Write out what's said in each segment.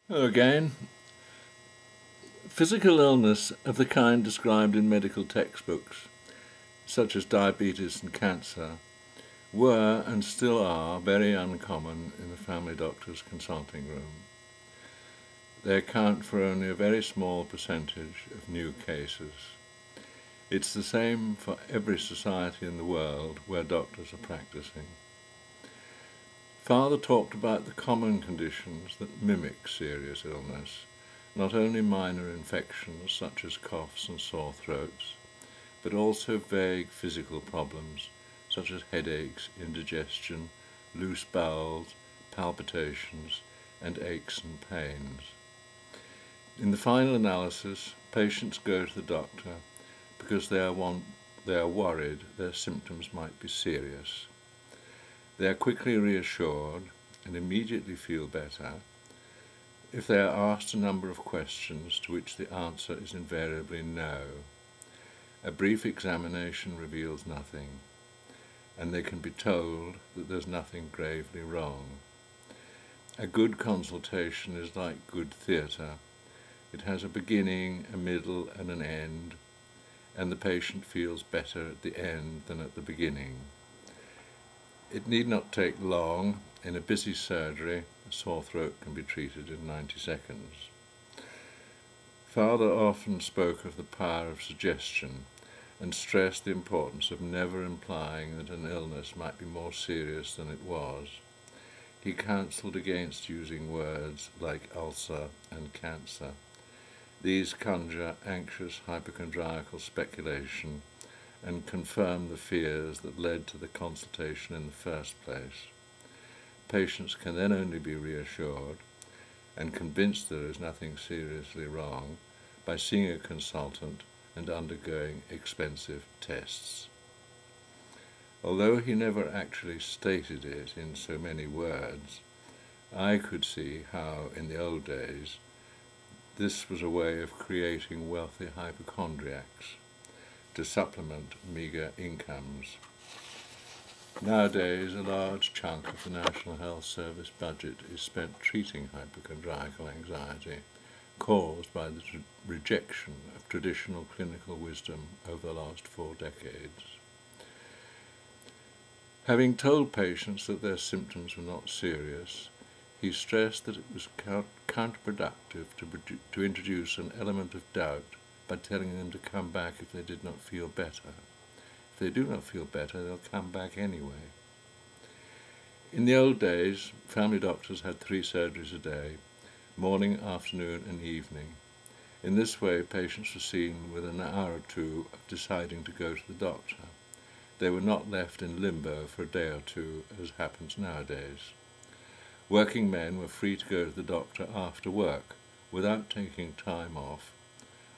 Again, physical illness of the kind described in medical textbooks, such as diabetes and cancer, were and still are very uncommon in the family doctor's consulting room. They account for only a very small percentage of new cases. It's the same for every society in the world where doctors are practicing. Father talked about the common conditions that mimic serious illness, not only minor infections such as coughs and sore throats, but also vague physical problems such as headaches, indigestion, loose bowels, palpitations, and aches and pains. In the final analysis, patients go to the doctor because they are worried their symptoms might be serious. They are quickly reassured and immediately feel better if they are asked a number of questions to which the answer is invariably no. A brief examination reveals nothing, and they can be told that there's nothing gravely wrong. A good consultation is like good theatre. It has a beginning, a middle, and an end, and the patient feels better at the end than at the beginning. It need not take long. In a busy surgery, a sore throat can be treated in 90 seconds. Father often spoke of the power of suggestion and stressed the importance of never implying that an illness might be more serious than it was. He counselled against using words like ulcer and cancer. These conjure anxious hypochondriacal speculation and confirm the fears that led to the consultation in the first place. Patients can then only be reassured and convinced there is nothing seriously wrong by seeing a consultant and undergoing expensive tests. Although he never actually stated it in so many words, I could see how, in the old days, this was a way of creating wealthy hypochondriacs to supplement meagre incomes. Nowadays, a large chunk of the National Health Service budget is spent treating hypochondriacal anxiety caused by the rejection of traditional clinical wisdom over the last 4 decades. Having told patients that their symptoms were not serious, he stressed that it was counterproductive to introduce an element of doubt by telling them to come back if they did not feel better. If they do not feel better, they'll come back anyway. In the old days, family doctors had 3 surgeries a day, morning, afternoon, and evening. In this way, patients were seen within an hour or 2 of deciding to go to the doctor. They were not left in limbo for a day or 2, as happens nowadays. Working men were free to go to the doctor after work, without taking time off,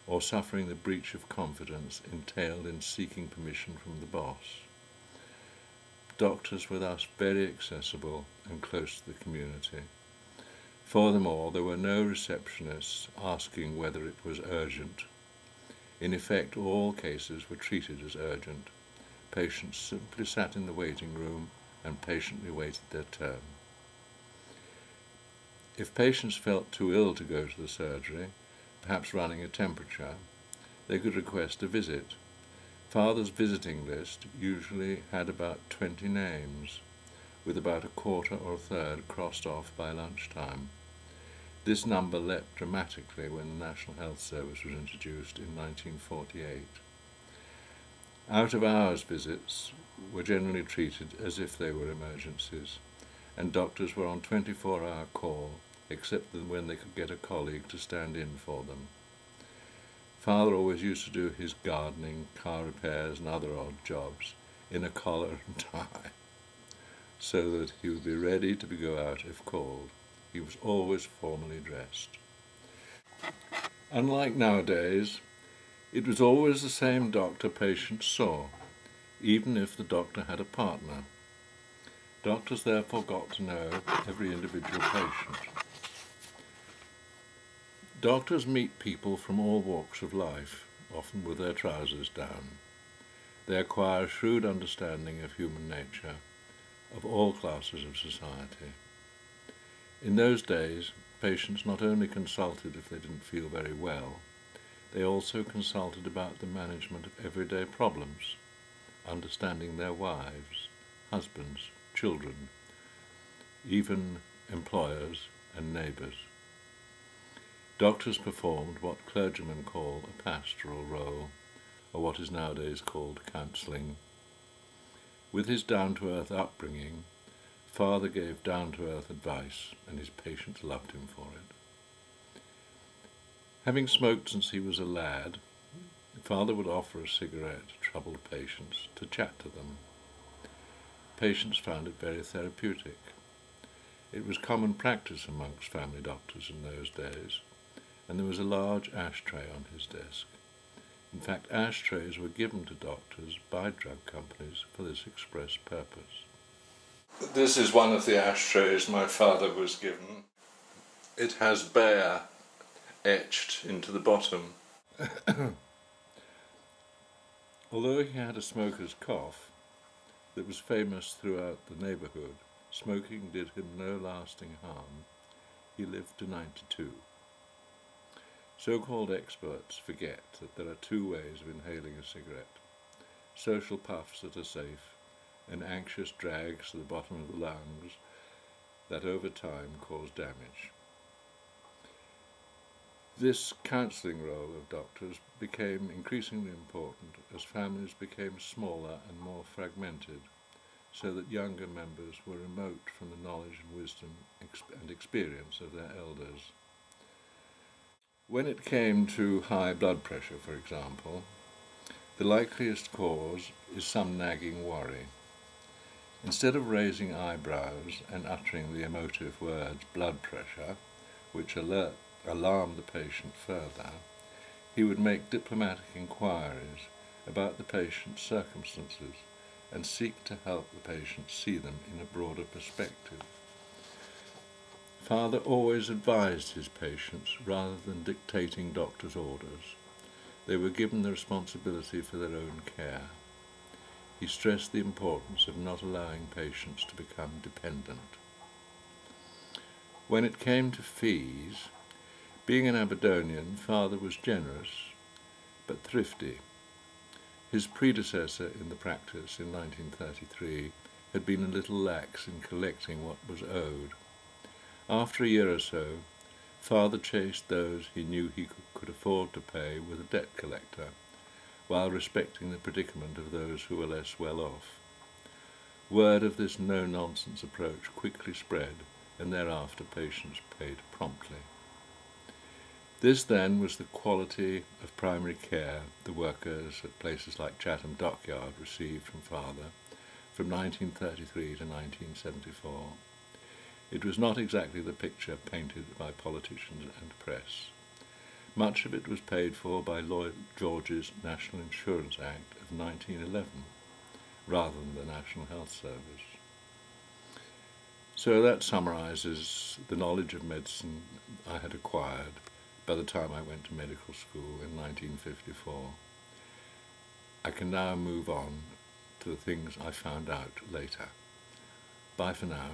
or suffering the breach of confidence entailed in seeking permission from the boss. Doctors were thus very accessible and close to the community. Furthermore, there were no receptionists asking whether it was urgent. In effect, all cases were treated as urgent. Patients simply sat in the waiting room and patiently waited their turn. If patients felt too ill to go to the surgery, perhaps running a temperature, they could request a visit. Father's visiting list usually had about 20 names, with about a quarter or a third crossed off by lunchtime. This number leapt dramatically when the National Health Service was introduced in 1948. Out-of-hours visits were generally treated as if they were emergencies, and doctors were on 24-hour call, except when they could get a colleague to stand in for them. Father always used to do his gardening, car repairs, and other odd jobs in a collar and tie, so that he would be ready to go out if called. He was always formally dressed. Unlike nowadays, it was always the same doctor patients saw, even if the doctor had a partner. Doctors therefore got to know every individual patient. Doctors meet people from all walks of life, often with their trousers down. They acquire a shrewd understanding of human nature, of all classes of society. In those days, patients not only consulted if they didn't feel very well, they also consulted about the management of everyday problems, understanding their wives, husbands, children, even employers and neighbours. Doctors performed what clergymen call a pastoral role, or what is nowadays called counselling. With his down-to-earth upbringing, Father gave down-to-earth advice, and his patients loved him for it. Having smoked since he was a lad, Father would offer a cigarette to troubled patients to chat to them. Patients found it very therapeutic. It was common practice amongst family doctors in those days, and there was a large ashtray on his desk. In fact, ashtrays were given to doctors by drug companies for this express purpose. This is one of the ashtrays my father was given. It has Bayer etched into the bottom. Although he had a smoker's cough that was famous throughout the neighbourhood, smoking did him no lasting harm. He lived to 92. So-called experts forget that there are two ways of inhaling a cigarette: social puffs that are safe, and anxious drags to the bottom of the lungs that over time cause damage. This counselling role of doctors became increasingly important as families became smaller and more fragmented, so that younger members were remote from the knowledge and wisdom and experience of their elders. When it came to high blood pressure, for example, the likeliest cause is some nagging worry. Instead of raising eyebrows and uttering the emotive words blood pressure, which alarm the patient further, he would make diplomatic inquiries about the patient's circumstances and seek to help the patient see them in a broader perspective. Father always advised his patients rather than dictating doctors' orders. They were given the responsibility for their own care. He stressed the importance of not allowing patients to become dependent. When it came to fees, being an Aberdonian, Father was generous but thrifty. His predecessor in the practice in 1933 had been a little lax in collecting what was owed. After a year or so, Father chased those he knew he could afford to pay with a debt collector, while respecting the predicament of those who were less well off. Word of this no-nonsense approach quickly spread, and thereafter patients paid promptly. This then was the quality of primary care the workers at places like Chatham Dockyard received from Father from 1933 to 1974. It was not exactly the picture painted by politicians and press. Much of it was paid for by Lloyd George's National Insurance Act of 1911, rather than the National Health Service. So that summarises the knowledge of medicine I had acquired by the time I went to medical school in 1954. I can now move on to the things I found out later. Bye for now.